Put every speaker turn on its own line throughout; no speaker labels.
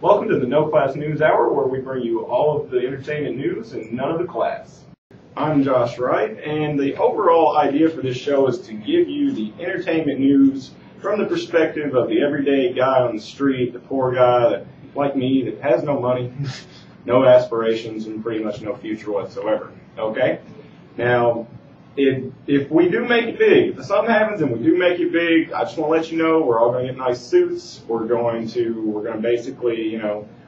Welcome to the No Class News Hour, where we bring you all of the entertainment news and none of the class. I'm Josh Wright, and the overall idea for this show is to give you the entertainment news from the perspective of the everyday guy on the street, the poor guy that, like me, that has no money, no aspirations, and pretty much no future whatsoever. Okay? Now, if we do make it big, if something happens and we do make it big, I just want to let you know we're all going to get nice suits. We're going to basically,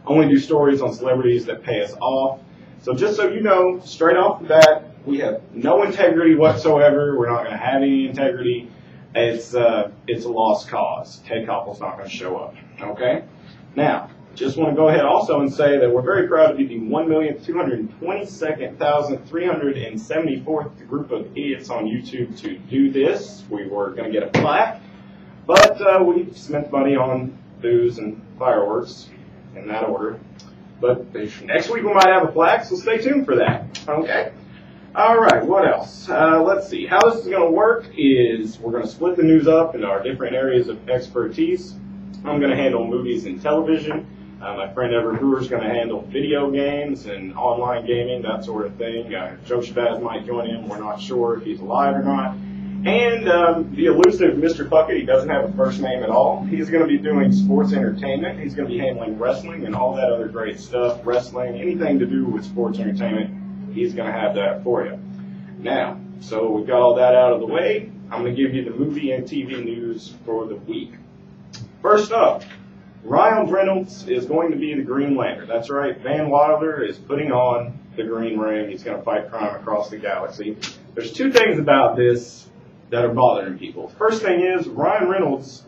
only do stories on celebrities that pay us off. So just so you know, straight off the bat, we have no integrity whatsoever. We're not going to have any integrity. It's a lost cause. Ted Koppel's not going to show up. Okay? Now, just want to go ahead also and say that we're very proud to be the 1,222,374th group of idiots on YouTube to do this. We were going to get a plaque, but we spent money on booze and fireworks in that order. But next week we might have a plaque, so stay tuned for that. Okay? All right, what else? Let's see. How this is going to work is we're going to split the news up into our different areas of expertise. I'm going to handle movies and television. My friend Everett Brewer is going to handle video games and online gaming, that sort of thing. Joe Shabazz might join in. We're not sure if he's alive or not. And the elusive Mr. Puckett, he doesn't have a first name at all. He's going to be doing sports entertainment. He's going to be handling wrestling and all that other great stuff. Wrestling, anything to do with sports entertainment, he's going to have that for you. Now, so we've got all that out of the way. I'm going to give you the movie and TV news for the week. First up, Ryan Reynolds is going to be the Green Lantern. That's right, Van Wilder is putting on the Green Ring. He's going to fight crime across the galaxy. There's two things about this that are bothering people. First thing is, Ryan Reynolds,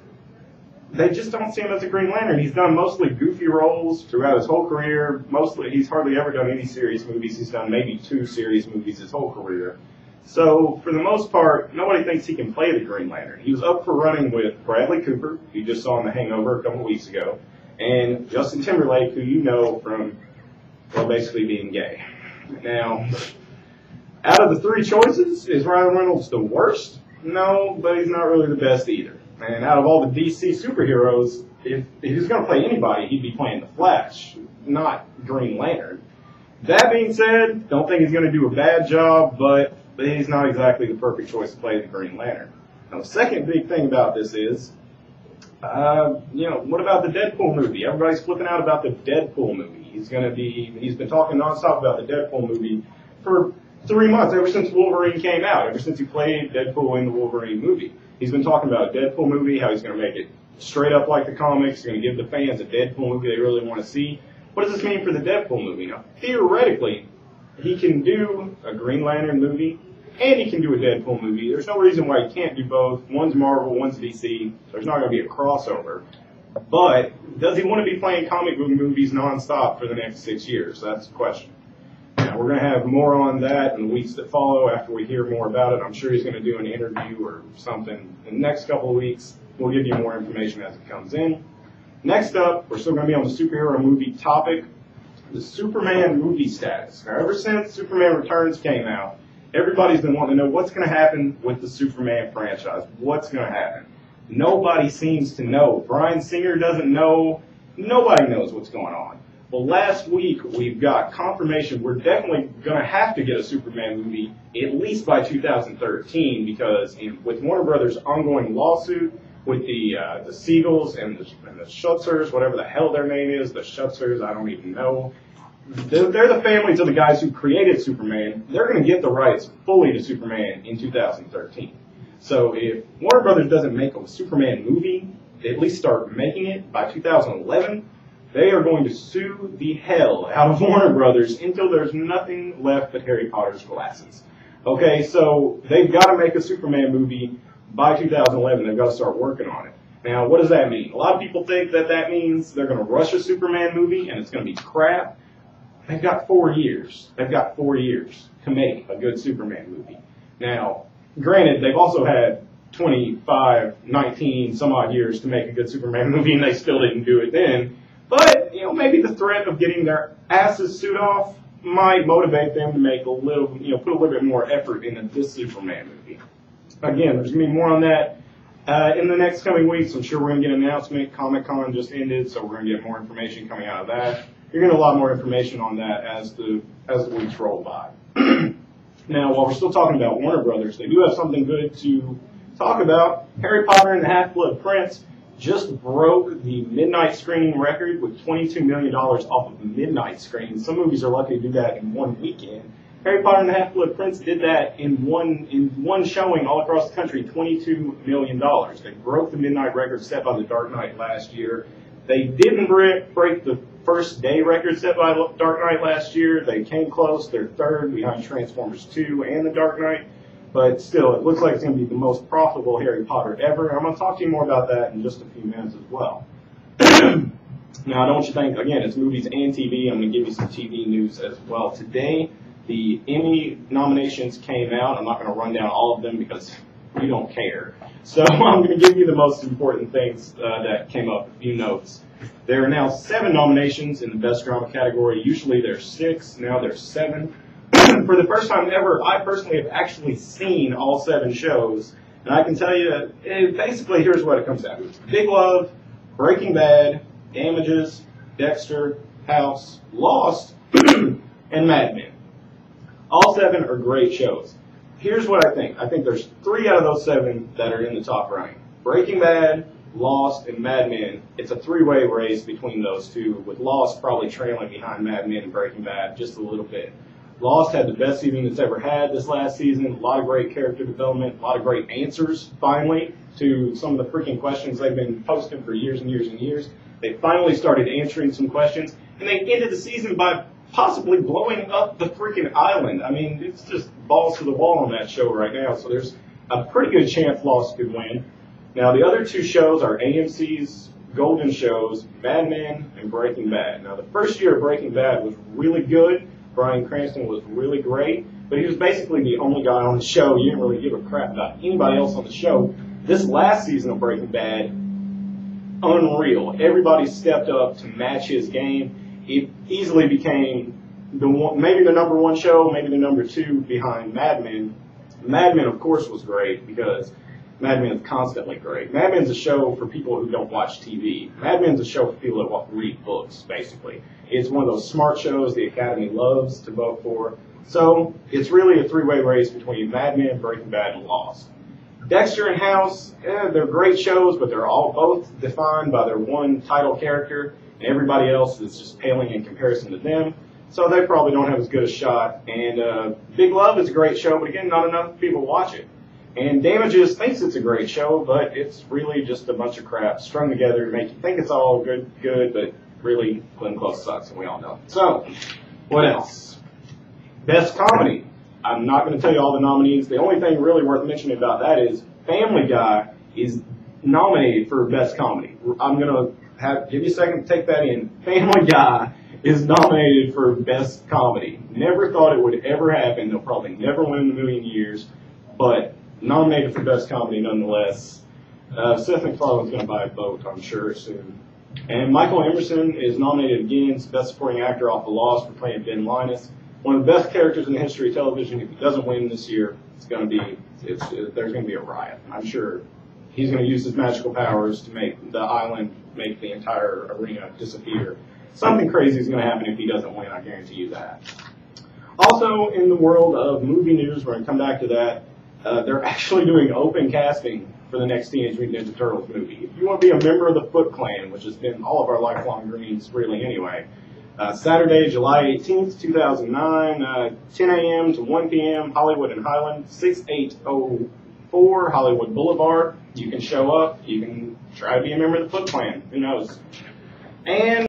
they just don't see him as a Green Lantern. He's done mostly goofy roles throughout his whole career. Mostly, he's hardly ever done any serious movies. He's done maybe 2 serious movies his whole career. So, for the most part, nobody thinks he can play the Green Lantern. He was up for running with Bradley Cooper, who you just saw in The Hangover a couple weeks ago, and Justin Timberlake, who you know from, well, basically being gay. Now, out of the 3 choices, is Ryan Reynolds the worst? No, but he's not really the best either. And out of all the DC superheroes, if he was going to play anybody, he'd be playing the Flash, not Green Lantern. That being said, don't think he's going to do a bad job, but he's not exactly the perfect choice to play the Green Lantern. Now, the second big thing about this is, what about the Deadpool movie? Everybody's flipping out about the Deadpool movie. He's been talking nonstop about the Deadpool movie for 3 months, ever since Wolverine came out, ever since he played Deadpool in the Wolverine movie. He's been talking about a Deadpool movie, how he's going to make it straight up like the comics, he's going to give the fans a Deadpool movie they really want to see. What does this mean for the Deadpool movie? Now, theoretically, he can do a Green Lantern movie, and he can do a Deadpool movie. There's no reason why he can't do both. One's Marvel, one's DC. There's not going to be a crossover. But does he want to be playing comic book movies nonstop for the next 6 years? That's the question. Now, we're going to have more on that in the weeks that follow after we hear more about it. I'm sure he's going to do an interview or something in the next couple of weeks. We'll give you more information as it comes in. Next up, we're still going to be on the superhero movie topic, the Superman movie status. Now, ever since Superman Returns came out, everybody's been wanting to know what's going to happen with the Superman franchise. What's going to happen? Nobody seems to know. Bryan Singer doesn't know. Nobody knows what's going on. Well, last week we've got confirmation we're definitely going to have to get a Superman movie at least by 2013 because with Warner Brothers' ongoing lawsuit with the Siegels and the Schutzers, whatever the hell their name is, the Schutzers, I don't even know. They're the families of the guys who created Superman. They're going to get the rights fully to Superman in 2013. So if Warner Brothers doesn't make a Superman movie, they at least start making it by 2011, they are going to sue the hell out of Warner Brothers until there's nothing left but Harry Potter's glasses. Okay, so they've got to make a Superman movie by 2011. They've got to start working on it. Now, what does that mean? A lot of people think that means they're going to rush a Superman movie and it's going to be crap. They've got 4 years. They've got 4 years to make a good Superman movie. Now, granted, they've also had 25, 19, some odd years to make a good Superman movie, and they still didn't do it then. But, maybe the threat of getting their asses sued off might motivate them to make put a little bit more effort into this Superman movie. Again, there's going to be more on that In the next coming weeks, I'm sure we're going to get an announcement. Comic-Con just ended, so we're going to get more information coming out of that. You're going to get a lot more information on that as the weeks roll by. Now, while we're still talking about Warner Brothers, they do have something good to talk about. Harry Potter and the Half-Blood Prince just broke the midnight screening record with $22 million off of midnight screens. Some movies are lucky to do that in one weekend. Harry Potter and the Half-Blood Prince did that in one showing all across the country, $22 million. They broke the midnight record set by The Dark Knight last year. They didn't break the first day record set by Dark Knight last year. They came close. They're third behind Transformers 2 and The Dark Knight. But still, it looks like it's going to be the most profitable Harry Potter ever. I'm going to talk to you more about that in just a few minutes as well. Now, I don't want you to think, again, it's movies and TV. I'm going to give you some TV news as well. Today, the Emmy nominations came out. I'm not going to run down all of them because we don't care. So I'm going to give you the most important things that came up, a few notes. There are now 7 nominations in the Best Drama category. Usually there's 6. Now there's 7. For the first time ever, I personally have actually seen all 7 shows. And I can tell you, basically, here's what it comes down to. Big Love, Breaking Bad, Damages, Dexter, House, Lost, and Mad Men. All 7 are great shows. Here's what I think. I think there's 3 out of those 7 that are in the top rank. Breaking Bad, Lost, and Mad Men. It's a 3-way race between those 2, with Lost probably trailing behind Mad Men and Breaking Bad just a little bit. Lost had the best season it's ever had this last season. A lot of great character development, a lot of great answers, finally, to some of the freaking questions they've been posting for years and years and years. They finally started answering some questions, and they ended the season by possibly blowing up the freaking island. I mean, it's just balls to the wall on that show right now, so there's a pretty good chance Lost could win. Now, the other 2 shows are AMC's golden shows, Mad Men and Breaking Bad. Now, the first year of Breaking Bad was really good. Bryan Cranston was really great, but he was basically the only guy on the show. You didn't really give a crap about anybody else on the show. This last season of Breaking Bad, unreal. Everybody stepped up to match his game. It easily became maybe the number 1 show, maybe the number 2 behind Mad Men. Mad Men, of course, was great because Mad Men is constantly great. Mad Men's a show for people who don't watch TV. Mad Men's a show for people that read books, basically. It's one of those smart shows the Academy loves to vote for. So it's really a 3-way race between Mad Men, Breaking Bad, and Lost. Dexter and House, they're great shows, but they're all both defined by their one title character, and everybody else is just paling in comparison to them. So they probably don't have as good a shot. And Big Love is a great show, but again, not enough people watch it. And Damages thinks it's a great show, but it's really just a bunch of crap strung together to make you think it's all good, but really Glenn Close sucks, and we all know. So, what else? Best Comedy. I'm not going to tell you all the nominees. The only thing really worth mentioning about that is Family Guy is nominated for Best Comedy. I'm going to give you a second to take that in. Family Guy is nominated for Best Comedy. Never thought it would ever happen. They'll probably never win in a million years, but nominated for Best Comedy nonetheless. Seth MacFarlane's going to buy a boat, I'm sure, soon. And Michael Emerson is nominated again as Best Supporting Actor off The Lost for playing Ben Linus. One of the best characters in the history of television. If he doesn't win this year, there's going to be a riot. I'm sure he's going to use his magical powers to make the island, make the entire arena disappear. Something crazy is going to happen if he doesn't win, I guarantee you that. Also, in the world of movie news, we're going to come back to that. They're actually doing open casting for the next Teenage Mutant Ninja Turtles movie. If you want to be a member of the Foot Clan, which has been all of our lifelong dreams, really anyway, Saturday, July 18th, 2009, 10 a.m. to 1 p.m., Hollywood and Highland, 6804 Hollywood Boulevard. You can show up. You can try to be a member of the Foot Clan. Who knows? And